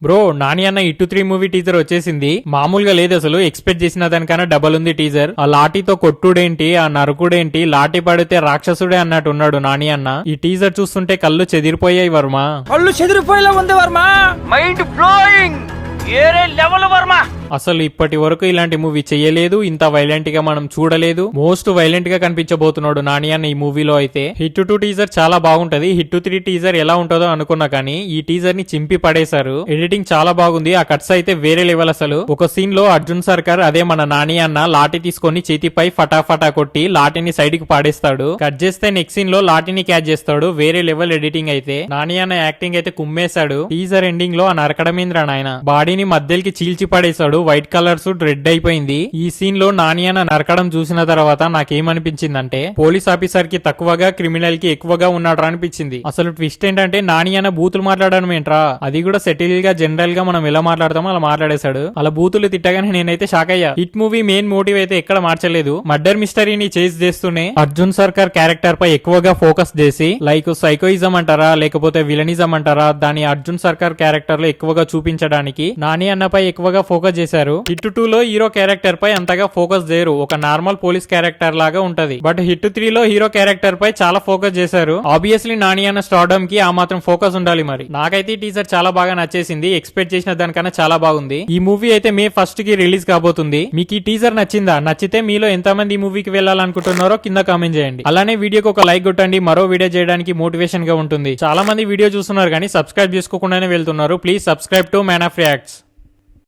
Bro Nani అన్న ఇటు 3 movie teaser వచ్చేసింది. మామూలుగా లేదు అసలు. ఎక్స్పెక్ట్ చేసిన దానికన్నా డబల్ ఉంది టీజర్. ఆ లాఠీతో కొట్టుడేంటి, ఆ నరుకుడేంటి, లాఠీ పడితే రాక్షసుడే అన్నట్టు ఉన్నాడు నాని అన్న. ఈ టీజర్ చూస్తుంటే కళ్ళు చెదిరిపోయాయి వర్మ. కళ్ళు చెదిరిపోయేలా ఉంది వర్మ. Mind blowing. ఏరే లెవెల్ వర్మ. అసలు ఇప్పటి వరకు ఇలాంటి మూవీ చేయలేదు, ఇంత వైలెంట్ గా మనం చూడలేదు. మోస్ట్ వైలెంట్ గా కనిపించబోతున్నాడు నాని అన్న ఈ మూవీలో అయితే. హిట్ 2 టీజర్ చాలా బాగుంటది. హిట్ 3 టీజర్ ఎలా ఉంటుందో అనుకున్నా కానీ ఈ టీజర్ ని చింపి పడేశారు. ఎడిటింగ్ చాలా బాగుంది. ఆ కట్స్ అయితే వేరే లెవెల్ అసలు. ఒక సీన్ లో అర్జున్ సర్కార్ అదే మన నాని అన్న లాఠీ తీసుకొని చేతిపై ఫటాఫటా కొట్టి లాఠీని సైడ్ కి పాడేస్తాడు. కట్ చేస్తే నెక్స్ట్ సీన్ లో లాఠీని క్యాచ్ చేస్తాడు. వేరే లెవెల్ ఎడిటింగ్ అయితే. నాని అన్న యాక్టింగ్ అయితే కుమ్మేశాడు. టీజర్ ఎండింగ్ లో ఆ నరకడమేంద్ర నాయన బాడీని మధ్యకి చీల్చి పడేశాడు. వైట్ కలర్ సూట్ రెడ్ అయిపోయింది. ఈ సీన్ లో నాని అన్న నరకడం చూసిన తర్వాత నాకేమనిపించిందంటే పోలీస్ ఆఫీసర్ కి తక్కువగా క్రిమినల్ కి ఎక్కువగా ఉన్నాడు అనిపించింది. అసలు ట్విస్ట్ ఏంటంటే నాని అన్న బూతులు మాట్లాడడం ఏంట్రా, అది కూడా సెటిల్ గా జనరల్ గా మనం ఎలా మాట్లాడతామో అలా మాట్లాడేశాడు. అలా బూతులు తిట్టగానే నేనైతే షాక్ అయ్యా. హిట్ మూవీ మెయిన్ మోటివ్ అయితే ఎక్కడ మార్చలేదు. మర్డర్ మిస్టరీని చేజ్ చేస్తూనే అర్జున్ సర్కార్ క్యారెక్టర్ పై ఎక్కువగా ఫోకస్ చేసి లైక్ సైకోయిజం అంటారా లేకపోతే విలనిజం అంటారా దాని అర్జున్ సర్కార్ క్యారెక్టర్ లో ఎక్కువగా చూపించడానికి నాని అన్నపై ఎక్కువగా ఫోకస్ చేశారు. హిట్ 2 లో హీరో క్యారెక్టర్ పై అంతగా ఫోకస్ చేయరు. ఒక నార్మల్ పోలీస్ క్యారెక్టర్ లాగా ఉంటది. బట్ హిట్ 3 లో హీరో క్యారెక్టర్ పై చాలా ఫోకస్ చేశారు. ఆబ్వియస్లీ నాని అన్న స్టార్డమ్ కి ఆ మాత్రం ఫోకస్ ఉండాలి మరి. నాకైతే ఈ టీజర్ చాలా బాగా నచ్చేసింది. ఎక్స్పెక్ట్ చేసిన దానికన్నా చాలా బాగుంది. ఈ మూవీ అయితే మే 1 కి రిలీజ్ కాబోతుంది. మీకు ఈ టీజర్ నచ్చిందా? నచ్చితే మీలో ఎంతమంది ఈ మూవీకి వెళ్ళాలనుకుంటున్నారో కింద కామెంట్ చేయండి. అలానే వీడియోకి ఒక లైక్ కొట్టండి. మరో వీడియో చేయడానికి మోటివేషన్ గా ఉంటుంది. చాలా మంది వీడియో చూస్తున్నారు కానీ సబ్స్క్రైబ్ చేసుకోకుండానే వెళ్తున్నారు. Please subscribe to man of reacts.